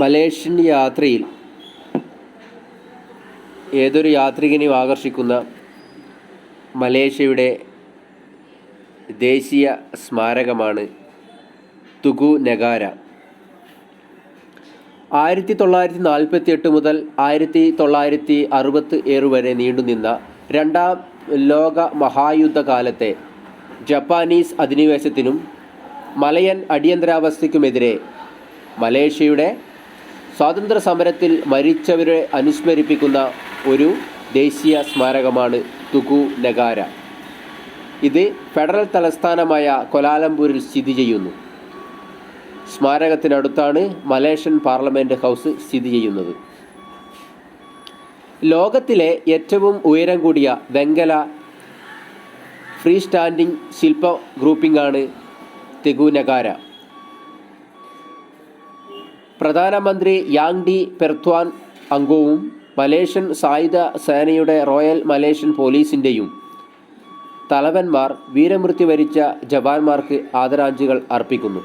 Malaysian യാത്രയിൽ ഏതൊരു യാത്രികനെയും ആകർഷിക്കുന്ന മലേഷ്യയുടെ ദേശീയ സ്മാരകമാണ് തുഗു നഗാര. 1948 മുതൽ 1967 വരെ നീണ്ടുനിന്ന രണ്ടാം ലോക മഹായുദ്ധകാലത്തെ ജപ്പാനീസ് അധിനിവേശത്തിനും മലയൻ അടിയന്തരാവസ്ഥയ്ക്കുമെതിരെ മലേഷ്യയുടെ സ്വാതന്ത്ര്യ സമരത്തിൽ മരിച്ചവരെ അനുസ്മരിപ്പിക്കുന്ന ഒരു ദേശീയ സ്മാരകമാണ് തുഗു നഗാര. ഇത് ഫെഡറൽ തലസ്ഥാനമായ ക്വാലാലംപൂരിൽ സ്ഥിതി ചെയ്യുന്നു. സ്മാരകത്തിനടുത്താണ് മലേഷ്യൻ പാർലമെൻറ്റ് ഹൗസ് സ്ഥിതി ചെയ്യുന്നത്. ലോകത്തിലെ ഏറ്റവും ഉയരം കൂടിയ വെങ്കല ഫ്രീ സ്റ്റാൻഡിംഗ് ശില്പ ഗ്രൂപ്പിംഗാണ് തുഗു നഗാര. പ്രധാനമന്ത്രി യാങ് ഡി പെർത്വാൻ അംഗവും മലേഷ്യൻ സായുധ സേനയുടെ റോയൽ മലേഷ്യൻ പോലീസിൻ്റെയും തലവന്മാർ വീരമൃത്യു വരിച്ച ജവാന്മാർക്ക് ആദരാഞ്ജലികൾ അർപ്പിക്കുന്നു.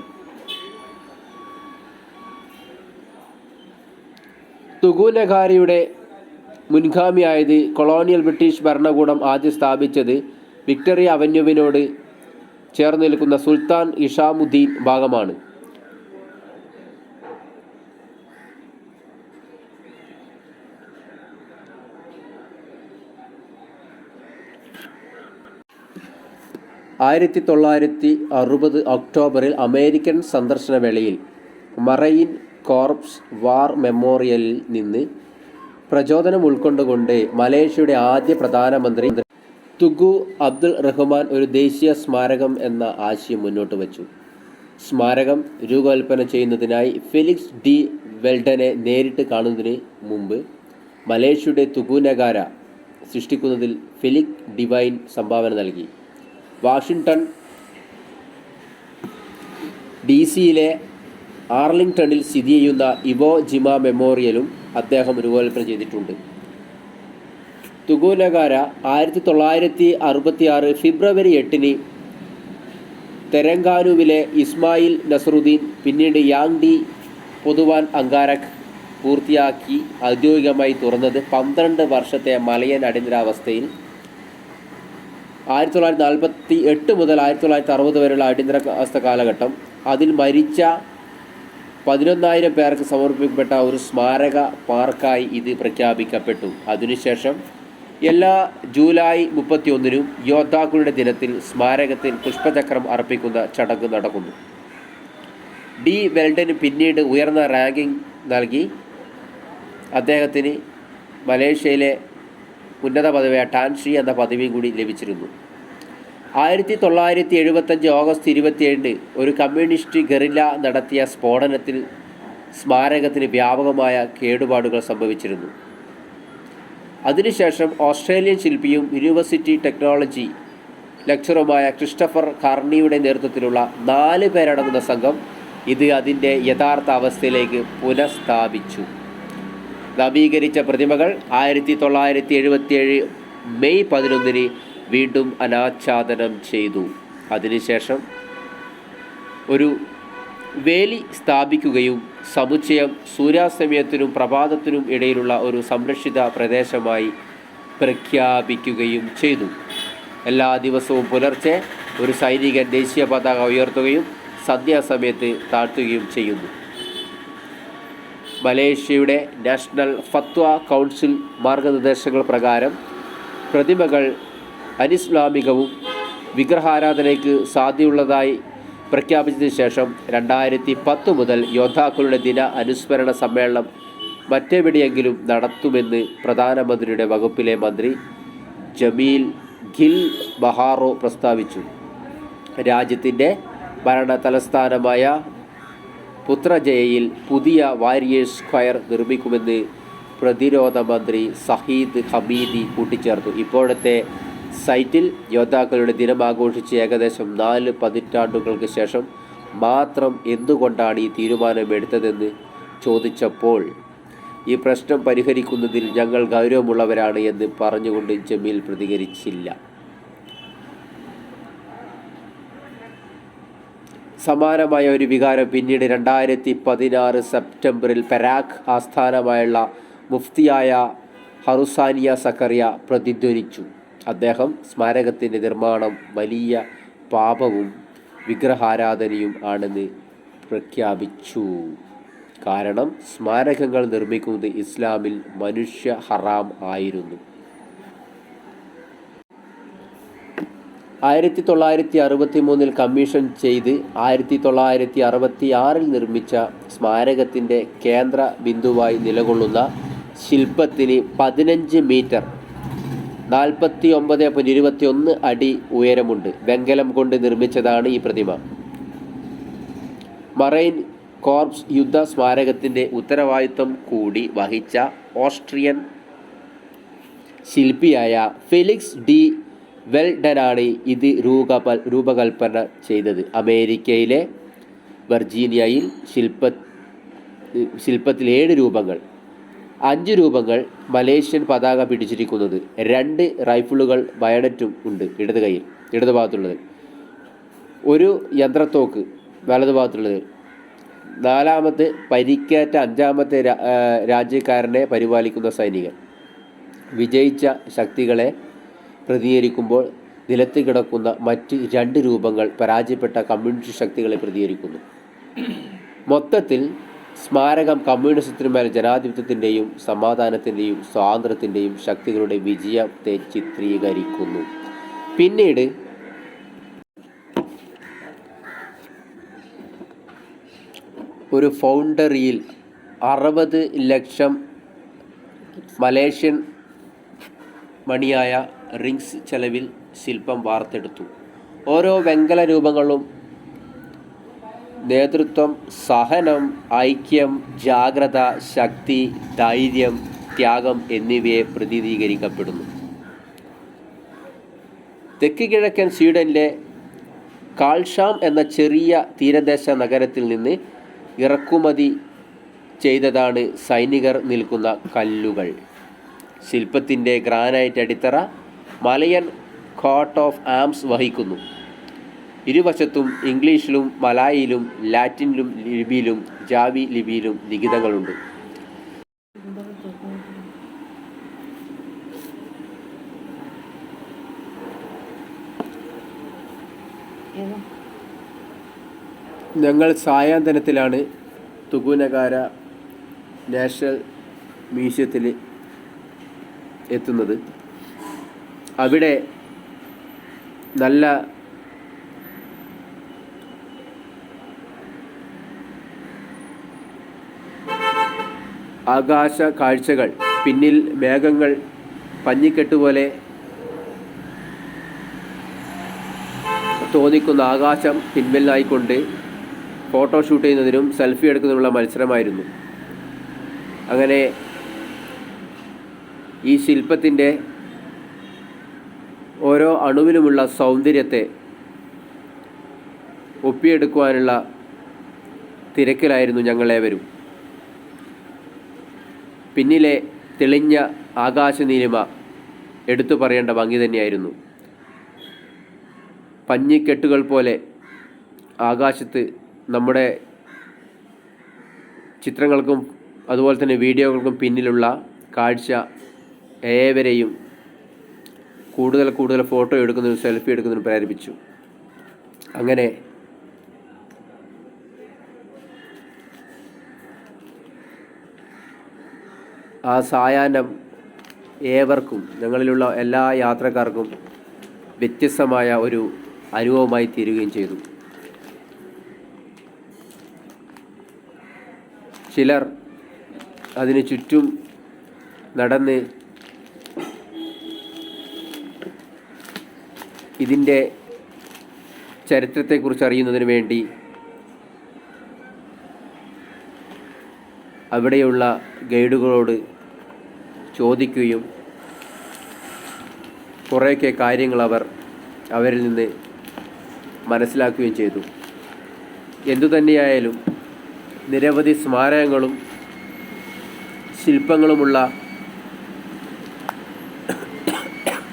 തുഗു നഗാരയുടെ മുൻഗാമിയായത് കൊളോണിയൽ ബ്രിട്ടീഷ് ഭരണകൂടം ആദ്യം സ്ഥാപിച്ചത് വിക്ടോറിയ അവന്യൂവിനോട് ചേർന്ന് നിൽക്കുന്ന സുൽത്താൻ ഇഷാമുദ്ദീൻ ഭാഗമാണ്. ഒക്ടോബറിൽ അമേരിക്കൻ സന്ദർശനവേളയിൽ മറൈൻ കോർപ്സ് വാർ മെമ്മോറിയലിൽ നിന്ന് പ്രചോദനം ഉൾക്കൊണ്ടുകൊണ്ട് മലേഷ്യയുടെ ആദ്യ പ്രധാനമന്ത്രി തുഗു അബ്ദുൾ റഹ്മാൻ ഒരു ദേശീയ സ്മാരകം എന്ന ആശയം മുന്നോട്ട് വച്ചു. സ്മാരകം രൂപകൽപ്പന ചെയ്യുന്നതിനായി ഫെലിക്സ് ഡി വെൽഡനെ നേരിട്ട് കാണുന്നതിന് മുമ്പ് മലേഷ്യയുടെ തുഗു നഗാര സൃഷ്ടിക്കുന്നതിൽ ഫെലിക്സ് ഡിവൈൻ സംഭാവന നൽകി. വാഷിംഗ്ടൺ DC-യിലെ ആർലിംഗ്ടണിൽ സ്ഥിതി ചെയ്യുന്ന ഇവോ ജിമ മെമ്മോറിയലും അദ്ദേഹം രൂപകൽപ്പന ചെയ്തിട്ടുണ്ട്. തുഗു നഗാര 1966 ഫെബ്രുവരി 8 തെലങ്കാനുവിലെ ഇസ്മായിൽ നസറുദ്ദീൻ പിന്നീട് യാങ് ഡി പൊതുവാൻ അങ്കാരക് പൂർത്തിയാക്കി ഔദ്യോഗികമായി തുറന്നത് 12 വർഷത്തെ മലയൻ അടിയന്തരാവസ്ഥയിൽ 1948 മുതൽ 1960 വരെയുള്ള അടിയന്തരാവസ്ഥ കാലഘട്ടം. അതിൽ മരിച്ച 11,000 പേർക്ക് സമർപ്പിക്കപ്പെട്ട ഒരു സ്മാരക പാർക്കായി ഇത് പ്രഖ്യാപിക്കപ്പെട്ടു. അതിനുശേഷം എല്ലാ ജൂലൈ 31 യോദ്ധാക്കളുടെ ദിനത്തിൽ സ്മാരകത്തിൽ പുഷ്പചക്രം അർപ്പിക്കുന്ന ചടങ്ങ് നടക്കുന്നു. ഡി വെൽഡന് പിന്നീട് ഉയർന്ന റാങ്കിംഗ് നൽകി അദ്ദേഹത്തിന് മലേഷ്യയിലെ ഉന്നത പദവിയായ ടാൻഷി എന്ന പദവിയും കൂടി ലഭിച്ചിരുന്നു. 1975 ഓഗസ്റ്റ് 27 ഒരു കമ്മ്യൂണിസ്റ്റ് ഗറില്ല നടത്തിയ സ്ഫോടനത്തിൽ സ്മാരകത്തിന് വ്യാപകമായ കേടുപാടുകൾ സംഭവിച്ചിരുന്നു. അതിനുശേഷം ഓസ്ട്രേലിയൻ ശില്പിയും യൂണിവേഴ്സിറ്റി ടെക്നോളജി ലെക്ചറുമായ ക്രിസ്റ്റഫർ കാർണിയുടെ നേതൃത്വത്തിലുള്ള 4 പേരടങ്ങുന്ന സംഘം ഇത് അതിൻ്റെ യഥാർത്ഥ അവസ്ഥയിലേക്ക് പുനഃസ്ഥാപിച്ചു. നവീകരിച്ച പ്രതിമകൾ 1977 മെയ് 11 വീണ്ടും അനാച്ഛാദനം ചെയ്തു. അതിനുശേഷം ഒരു വേലി സ്ഥാപിക്കുകയും സമുച്ചയം സൂര്യാസ്തമയത്തിനും പ്രഭാതത്തിനും ഇടയിലുള്ള ഒരു സംരക്ഷിത പ്രദേശമായി പ്രഖ്യാപിക്കുകയും ചെയ്തു. എല്ലാ ദിവസവും പുലർച്ചെ ഒരു സൈനികൻ ദേശീയ പതാക ഉയർത്തുകയും സന്ധ്യാസമയത്ത് താഴ്ത്തുകയും ചെയ്യുന്നു. മലേഷ്യയുടെ നാഷണൽ ഫത്വ കൗൺസിൽ മാർഗനിർദ്ദേശങ്ങൾ പ്രകാരം പ്രതിമകൾ അനിസ്ലാമികവും വിഗ്രഹാരാധനയ്ക്ക് സാധ്യതയുള്ളതായി പ്രഖ്യാപിച്ചതിന് ശേഷം 2010 മുതൽ യോദ്ധാക്കളുടെ ദിന അനുസ്മരണ സമ്മേളനം മറ്റെവിടെയെങ്കിലും നടത്തുമെന്ന് പ്രധാനമന്ത്രിയുടെ വകുപ്പിലെ മന്ത്രി ജമീൽ ഖിൽ ബഹാറോ പ്രസ്താവിച്ചു. രാജ്യത്തിൻ്റെ ഭരണ തലസ്ഥാനമായ പുത്രജയയിൽ പുതിയ വാരിയേഴ്സ് സ്ക്വയർ നിർമ്മിക്കുമെന്ന് പ്രതിരോധ മന്ത്രി സഹീദ് ഹമീദി കൂട്ടിച്ചേർത്തു. ഇപ്പോഴത്തെ സൈറ്റിൽ യോദ്ധാക്കളുടെ ദിനം ആഘോഷിച്ച് ഏകദേശം 4 പതിറ്റാണ്ടുകൾക്ക് ശേഷം മാത്രം എന്തുകൊണ്ടാണ് ഈ തീരുമാനമെടുത്തതെന്ന് ചോദിച്ചപ്പോൾ ഈ പ്രശ്നം പരിഹരിക്കുന്നതിൽ ഞങ്ങൾ ഗൗരവമുള്ളവരാണ് എന്ന് പറഞ്ഞുകൊണ്ട് ജമീൽ പ്രതികരിച്ചില്ല. സമാനമായ ഒരു വികാരം പിന്നീട് 2016 സെപ്റ്റംബറിൽ പെരാക്ക് ആസ്ഥാനമായുള്ള മുഫ്തിയായ ഹറുസാനിയ സക്കറിയ പ്രതിധ്വനിച്ചു. അദ്ദേഹം സ്മാരകത്തിൻ്റെ നിർമ്മാണം വലിയ പാപവും വിഗ്രഹാരാധനയും ആണെന്ന് പ്രഖ്യാപിച്ചു. കാരണം സ്മാരകങ്ങൾ നിർമ്മിക്കുന്നത് ഇസ്ലാമിൽ മനുഷ്യ ഹറാം ആയിരുന്നു. 1963 കമ്മീഷൻ ചെയ്ത് 1966 നിർമ്മിച്ച സ്മാരകത്തിൻ്റെ കേന്ദ്ര ബിന്ദുവായി നിലകൊള്ളുന്ന ശില്പത്തിന് 15 മീറ്റർ 49.21 അടി ഉയരമുണ്ട്. വെങ്കലം കൊണ്ട് നിർമ്മിച്ചതാണ് ഈ പ്രതിമ. മറൈൻ കോർപ്സ് യുദ്ധ സ്മാരകത്തിൻ്റെ ഉത്തരവാദിത്വം കൂടി വഹിച്ച ഓസ്ട്രിയൻ ശില്പിയായ ഫെലിക്സ് ഡി വെൽഡനാണ് ഇത് രൂപകൽപ്പന ചെയ്തത്. അമേരിക്കയിലെ വെർജീനിയയിൽ ശില്പത്തിൽ 7 രൂപങ്ങൾ, 5 രൂപങ്ങൾ മലേഷ്യൻ പതാക പിടിച്ചിരിക്കുന്നത്, 2 റൈഫിളുകൾ ബയണറ്റും ഉണ്ട് ഇടതുഭാഗത്തുള്ളത്, ഒരു യന്ത്രത്തോക്ക് വലതുഭാഗത്തുള്ളത്, 4ാമത്തെ പരിക്കേറ്റ 5ാമത്തെ രാജ്യക്കാരനെ പരിപാലിക്കുന്ന സൈനികൻ. വിജയിച്ച ശക്തികളെ പ്രതിനിധീകരിക്കുമ്പോൾ നിലത്ത് കിടക്കുന്ന മറ്റ് 2 രൂപങ്ങൾ പരാജയപ്പെട്ട കമ്മ്യൂണിസ്റ്റ് ശക്തികളെ പ്രതിനിധീകരിക്കുന്നു. മൊത്തത്തിൽ സ്മാരകം കമ്മ്യൂണിസത്തിനുമേൽ ജനാധിപത്യത്തിൻ്റെയും സമാധാനത്തിൻ്റെയും സ്വാതന്ത്ര്യത്തിൻ്റെയും ശക്തികളുടെ വിജയത്തെ ചിത്രീകരിക്കുന്നു. പിന്നീട് ഒരു ഫൗണ്ടറിയിൽ 60 ലക്ഷം മലേഷ്യൻ മണിയായ റിങ്സ് ചെലവിൽ ശില്പം വാർത്തെടുത്തു. ഓരോ വെങ്കല രൂപങ്ങളും നേതൃത്വം, സഹനം, ഐക്യം, ജാഗ്രത, ശക്തി, ധൈര്യം, ത്യാഗം എന്നിവയെ പ്രതിനിധീകരിക്കപ്പെടുന്നു. തെക്ക് കിഴക്കൻ സ്വീഡനിലെ കാൾഷാം എന്ന ചെറിയ തീരദേശ നഗരത്തിൽ നിന്ന് ഇറക്കുമതി ചെയ്തതാണ് സൈനികർ നിൽക്കുന്ന കല്ലുകൾ. ശില്പത്തിൻ്റെ ഗ്രാനൈറ്റ് അടിത്തറ മലയൻ കോട്ട് ഓഫ് ആംസ് വഹിക്കുന്നു. ഇരുവശത്തും ഇംഗ്ലീഷിലും മലായിലും ലാറ്റിൻ ലിപിയിലും ജാവി ലിപിയിലും ലിഖിതങ്ങളുണ്ട്. ഞങ്ങൾ സായാന്തനത്തിലാണ് തുകുനഗാര നാഷണൽ മ്യൂസിയത്തിൽ എത്തുന്നത്. അവിടെ നല്ല ആകാശ കാഴ്ചകൾ, പിന്നിൽ മേഘങ്ങൾ പഞ്ഞിക്കെട്ടുപോലെ തോന്നിക്കുന്ന ആകാശം പിൻവലിനായിക്കൊണ്ട് ഫോട്ടോഷൂട്ട് ചെയ്യുന്നതിനും സെൽഫി എടുക്കുന്നതിനുള്ള മത്സരമായിരുന്നു. അങ്ങനെ ഈ ശില്പത്തിൻ്റെ ഓരോ അണുവിലുമുള്ള സൗന്ദര്യത്തെ ഒപ്പിയെടുക്കുവാനുള്ള തിരക്കിലായിരുന്നു ഞങ്ങളേവരും. പിന്നിലെ തെളിഞ്ഞ ആകാശനീലിമ എടുത്തു പറയേണ്ട ഭംഗി തന്നെയായിരുന്നു. പഞ്ഞിക്കെട്ടുകൾ പോലെ ആകാശത്ത് നമ്മുടെ ചിത്രങ്ങൾക്കും അതുപോലെ തന്നെ വീഡിയോകൾക്കും പിന്നിലുള്ള കാഴ്ച ഏവരെയും കൂടുതൽ ഫോട്ടോ എടുക്കുന്നതിനും സെൽഫി എടുക്കുന്നതിനും പ്രേരിപ്പിച്ചു. അങ്ങനെ ആ സായാഹ്നം ഏവർക്കും, ഞങ്ങളിലുള്ള എല്ലാ യാത്രക്കാർക്കും വ്യത്യസ്തമായ ഒരു അനുഭവമായി തീരുകയും ചെയ്തു. ചിലർ അതിനു ചുറ്റും നടന്ന് ഇതിൻ്റെ ചരിത്രത്തെക്കുറിച്ച് അറിയുന്നതിന് വേണ്ടി അവിടെയുള്ള ഗൈഡുകളോട് ചോദിക്കുകയും കുറേയൊക്കെ കാര്യങ്ങൾ അവരിൽ നിന്ന് മനസ്സിലാക്കുകയും ചെയ്തു. എന്തുതന്നെയായാലും നിരവധി സ്മാരകങ്ങളും ശില്പങ്ങളുമുള്ള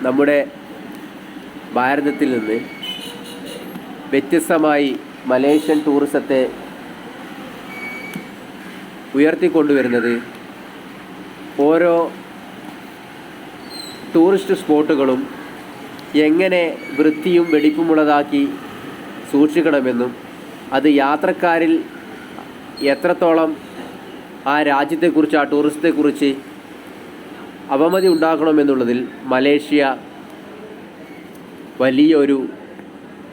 നമ്മുടെ ഭാരതത്തിൽ നിന്ന് വ്യത്യസ്തമായി മലേഷ്യൻ ടൂറിസത്തെ ഉയർത്തിക്കൊണ്ടുവരുന്നത് ഓരോ ടൂറിസ്റ്റ് സ്പോട്ടുകളും എങ്ങനെ വൃത്തിയും വെടിപ്പുമുള്ളതാക്കി സൂക്ഷിക്കണമെന്നും അത് യാത്രക്കാരിൽ എത്രത്തോളം ആ രാജ്യത്തെക്കുറിച്ച്, ആ ടൂറിസത്തെക്കുറിച്ച് അവമതി ഉണ്ടാക്കണമെന്നുള്ളതിൽ മലേഷ്യ വലിയൊരു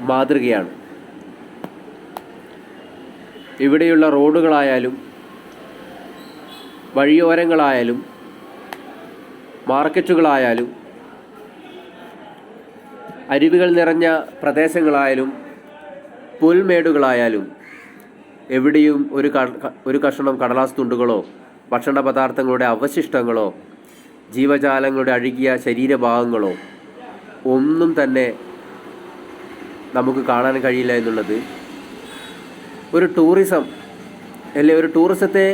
മാതൃകയാണ്. ഇവിടെയുള്ള റോഡുകളായാലും വഴിയോരങ്ങളായാലും മാർക്കറ്റുകളായാലും അരുവികൾ നിറഞ്ഞ പ്രദേശങ്ങളായാലും പുൽമേടുകളായാലും എവിടെയും ഒരു കഷണം കടലാസ് തുണ്ടുകളോ ഭക്ഷണ പദാർത്ഥങ്ങളുടെ അവശിഷ്ടങ്ങളോ ജീവജാലങ്ങളുടെ അഴുകിയ ശരീരഭാഗങ്ങളോ ഒന്നും തന്നെ നമുക്ക് കാണാൻ കഴിയില്ല എന്നുള്ളത് ഒരു ടൂറിസം അല്ലെ, ഒരു ടൂറിസത്തെ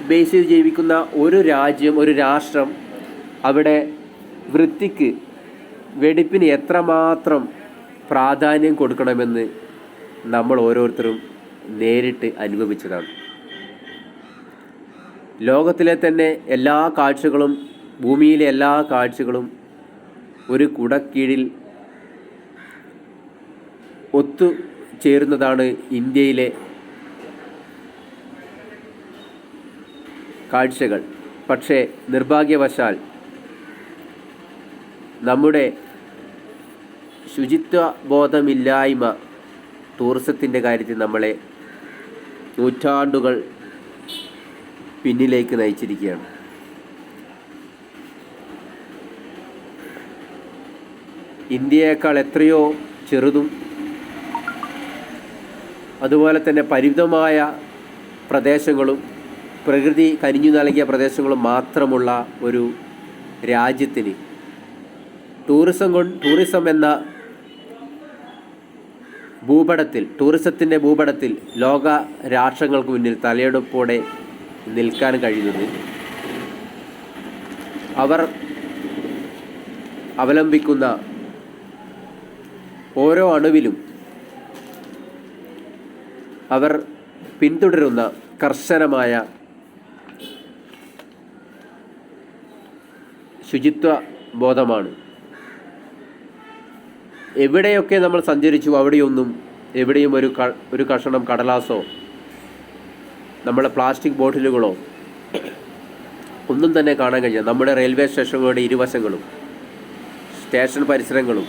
ബേസ് ചെയ്ത് ജീവിക്കുന്ന ഒരു രാജ്യം, ഒരു രാഷ്ട്രം അവിടെ വൃത്തിക്ക്, വെടിപ്പിന് എത്രമാത്രം പ്രാധാന്യം കൊടുക്കണമെന്ന് നമ്മൾ ഓരോരുത്തരും നേരിട്ട് അനുഭവിച്ചതാണ്. ലോകത്തിലെ തന്നെ എല്ലാ കാഴ്ചകളും, ഭൂമിയിലെ എല്ലാ കാഴ്ചകളും ഒരു കുടക്കീഴിൽ ഒത്തുചേരുന്നതാണ് ഇന്ത്യയിലെ കാഴ്ചകൾ. പക്ഷേ നിർഭാഗ്യവശാൽ നമ്മുടെ ശുചിത്വ ബോധമില്ലായ്മ ടൂറിസത്തിൻ്റെ കാര്യത്തിൽ നമ്മളെ നൂറ്റാണ്ടുകൾ പിന്നിലേക്ക് നയിച്ചിരിക്കുകയാണ്. ഇന്ത്യയേക്കാൾ എത്രയോ ചെറുതും അതുപോലെ തന്നെ പരിമിതമായ പ്രദേശങ്ങളും പ്രകൃതി കനിഞ്ഞു നൽകിയ പ്രദേശങ്ങളും മാത്രമുള്ള ഒരു രാജ്യത്തിന് ടൂറിസം എന്ന ഭൂപടത്തിൽ, ടൂറിസത്തിൻ്റെ ഭൂപടത്തിൽ ലോക രാഷ്ട്രങ്ങൾക്ക് മുന്നിൽ തലയെടുപ്പോടെ നിൽക്കാൻ കഴിയുന്നത് അവർ അവലംബിക്കുന്ന ഓരോ അണുവിലും അവർ പിന്തുടരുന്ന കർശനമായ ശുചിത്വ ബോധമാണ്. എവിടെയൊക്കെ നമ്മൾ സഞ്ചരിച്ചു എവിടെയും ഒരു കഷണം കടലാസോ നമ്മളെ പ്ലാസ്റ്റിക് ബോട്ടിലുകളോ ഒന്നും തന്നെ കാണാൻ കഴിയില്ല. നമ്മുടെ റെയിൽവേ സ്റ്റേഷനുകളുടെ ഇരുവശങ്ങളും സ്റ്റേഷൻ പരിസരങ്ങളും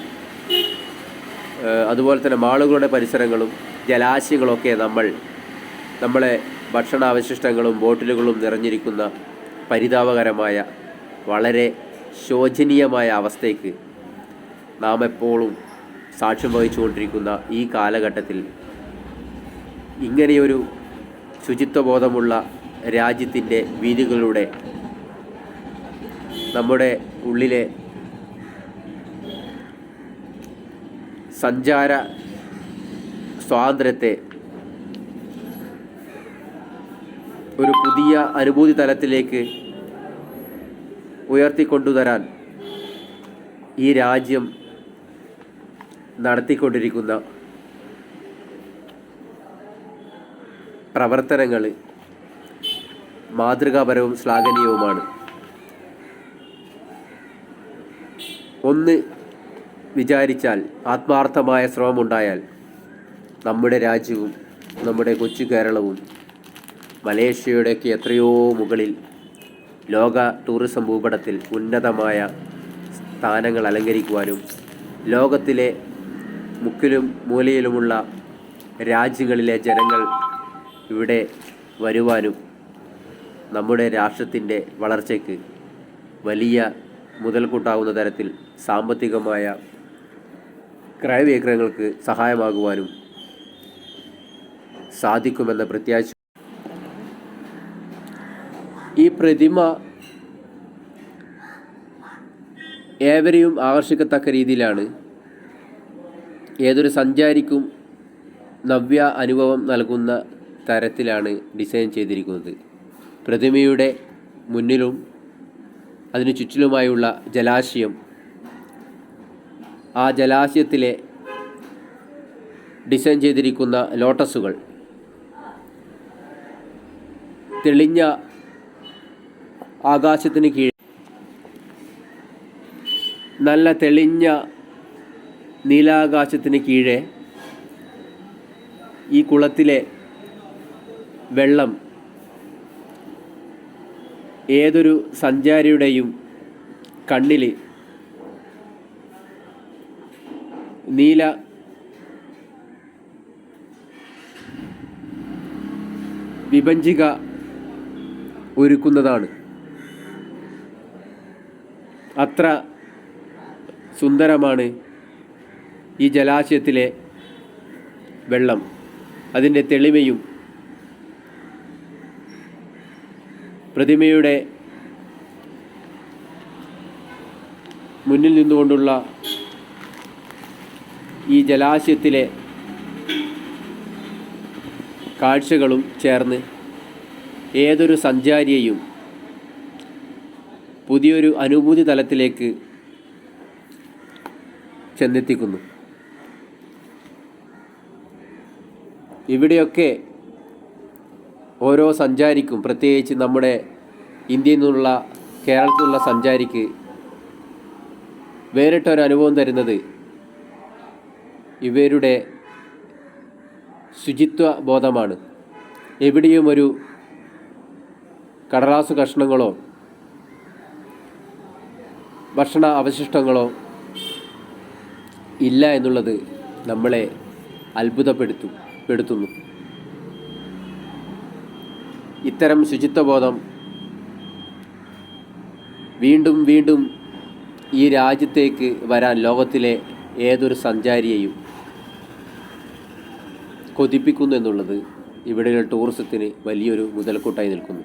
അതുപോലെ തന്നെ മാളുകളുടെ പരിസരങ്ങളും ജലാശയങ്ങളൊക്കെ നമ്മളെ ഭക്ഷണാവശിഷ്ടങ്ങളും ബോട്ടിലുകളും നിറഞ്ഞിരിക്കുന്ന പരിതാപകരമായ, വളരെ ശോചനീയമായ അവസ്ഥയ്ക്ക് നാം എപ്പോഴും സാക്ഷ്യം വഹിച്ചുകൊണ്ടിരിക്കുന്ന ഈ കാലഘട്ടത്തിൽ ഇങ്ങനെയൊരു ശുചിത്വബോധമുള്ള രാജ്യത്തിൻ്റെ വീതികളിലൂടെ നമ്മുടെ ഉള്ളിലെ സഞ്ചാര സ്വാതന്ത്ര്യത്തെ ഒരു പുതിയ അനുഭൂതി തലത്തിലേക്ക് ഉയർത്തിക്കൊണ്ടുവരാൻ ഈ രാജ്യം നടത്തിക്കൊണ്ടിരിക്കുന്ന പ്രവർത്തനങ്ങൾ മാതൃകാപരവും ശ്ലാഘനീയവുമാണ്. ഒന്ന് വിചാരിച്ചാൽ, ആത്മാർത്ഥമായ ശ്രമമുണ്ടായാൽ നമ്മുടെ രാജ്യവും നമ്മുടെ കൊച്ചു കേരളവും മലേഷ്യയുടെയൊക്കെ എത്രയോ മുകളിൽ ലോക ടൂറിസം ഭൂപടത്തിൽ ഉന്നതമായ സ്ഥാനങ്ങൾ അലങ്കരിക്കുവാനും ലോകത്തിലെ മുക്കിലും മൂലയിലുമുള്ള രാജ്യങ്ങളിലെ ജനങ്ങൾ ഇവിടെ വരുവാനും നമ്മുടെ രാഷ്ട്രത്തിൻ്റെ വളർച്ചയ്ക്ക് വലിയ മുതൽക്കൂട്ടാവുന്ന തരത്തിൽ സാമ്പത്തികമായ ക്രയവിക്രയങ്ങൾക്ക് സഹായമാകുവാനും സാധിക്കുമെന്ന പ്രത്യാശ. ഈ പ്രതിമ ഏവരെയും ആകർഷിക്കത്തക്ക രീതിയിലാണ്, ഏതൊരു സഞ്ചാരിക്കും നവ്യ അനുഭവം നൽകുന്ന തരത്തിലാണ് ഡിസൈൻ ചെയ്തിരിക്കുന്നത്. പ്രതിമയുടെ മുന്നിലും അതിനു ചുറ്റിലുമായുള്ള ജലാശയം, ആ ജലാശയത്തിലെ ഡിസൈൻ ചെയ്തിരിക്കുന്ന ലോട്ടസുകൾ തെളിഞ്ഞ ആകാശത്തിന് കീഴെ, നല്ല തെളിഞ്ഞ നീലാകാശത്തിന് കീഴെ ഈ കുളത്തിലെ വെള്ളം ഏതൊരു സഞ്ചാരിയുടെയും കണ്ണിൽ നീല വിഭജിക ഒരുക്കുന്നതാണ്. അത്ര സുന്ദരമാണ് ഈ ജലാശയത്തിലെ വെള്ളം. അതിൻ്റെ തെളിമയും പ്രതിമയുടെ മുന്നിൽ നിന്നുകൊണ്ടുള്ള ഈ ജലാശയത്തിലെ കാഴ്ചകളും ചേർന്ന് ഏതൊരു സഞ്ചാരിയെയും പുതിയൊരു അനുഭൂതി തലത്തിലേക്ക് ചെന്നെത്തിക്കുന്നു. ഇവിടെയൊക്കെ ഓരോ സഞ്ചാരിക്കും, പ്രത്യേകിച്ച് നമ്മുടെ ഇന്ത്യയിൽ നിന്നുള്ള കേരളത്തിൽ നിന്നുള്ള സഞ്ചാരിക്ക് വേറിട്ടൊരനുഭവം തരുന്നത് ഇവരുടെ ശുചിത്വ ബോധമാണ്. എവിടെയും ഒരു കടലാസു കഷ്ണങ്ങളോ ഭക്ഷണ അവശിഷ്ടങ്ങളോ ഇല്ല എന്നുള്ളത് നമ്മളെ അത്ഭുതപ്പെടുത്തുന്നു. ഇത്തരം ശുചിത്വബോധം വീണ്ടും വീണ്ടും ഈ രാജ്യത്തേക്ക് വരാൻ ലോകത്തിലെ ഏതൊരു സഞ്ചാരിയെയും കൊതിപ്പിക്കുന്നു എന്നുള്ളത് ഇവിടെയുള്ള ടൂറിസത്തിന് വലിയൊരു മുതൽക്കൂട്ടായി നിൽക്കുന്നു.